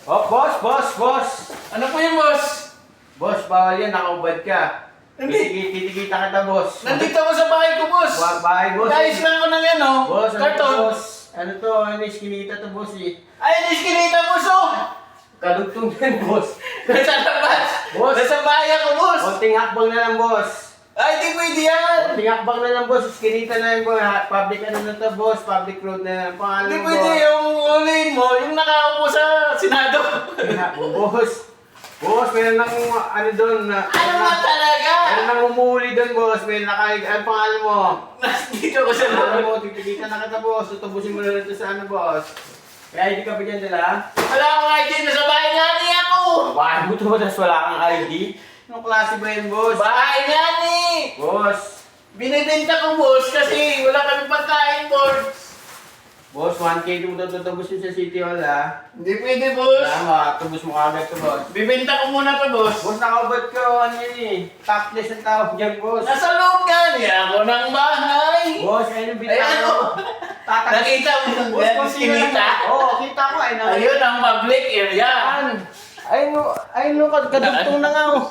Oh, boss! Ano po yung boss? Boss, bawal yan, nakaubad ka. Hindi. Titikita kita, boss. Nandito ako sa bahay ko, boss. Bahay, boss. Guys, lang ko ng yan, oh. Boss, ano to, Karton. boss? Ano to? Ano yung skinita to, boss, eh? Ay, niskinita, boss, oh. Kadugtong yan, boss. Nasa labas. Boss. Nasa bahay ako, boss. Konting hakbang na lang, boss. Ay, di pwede yan. Konting hakbang na lang, boss. Skinita na yan, boss. Public ano na to, boss. Public road na yan. Pangalan Di mo, pwede boss. yung ulihin mo, yung nakaupo sa Senado. Boss, meron nang ano doon na... Ano ba talaga? Meron nang umuuli doon, boss. May ano pangalan mo? Nandito ko sa Alam loob. mo, titikita na kita, boss. Tutubusin mo na lang ito sa ano, boss. Kaya hindi ka pa dyan dala? Wala akong ID, nasa bahay nga ni ako. Bahay mo to, tapos wala kang ID? Anong klase ba yan, boss? Bahay nga ni. Boss! Binibenta ko, boss, kasi wala kami pagkain, boss. Boss, 1K mo tutubusin sa City Hall, ha? Hindi pwede, boss. Tama, tubos mo agad to, boss. Bibenta ko muna to, boss. Boss, nakaubad ka, ano yun eh. Topless ang tawag dyan, boss. Nasa loob ka niya ako ng bahay. Boss, ayun yung Ay, bintana ano? mo. Nakita mo yung Boss, yan, konti na lang. kinita? Oo, kita ko, ay na. Ayun ang public area. Ayun, kadugtong na nga, oh.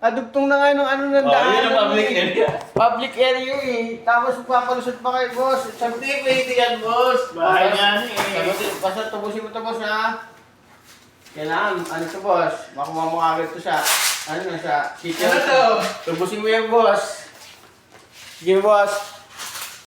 Kadugtong na nga yung ano ng Oh, daan. yun ang public area. Public area eh. Tapos papalusot pa kayo, boss. Hindi pwede yan, boss. Bahay nga ni. Basta tubusin mo to, boss, ha? Kailangan, ano to, boss? Makuha mo agad to sa, ano na, sa city. Ano to? Tubusin mo yan, boss. Sige, boss.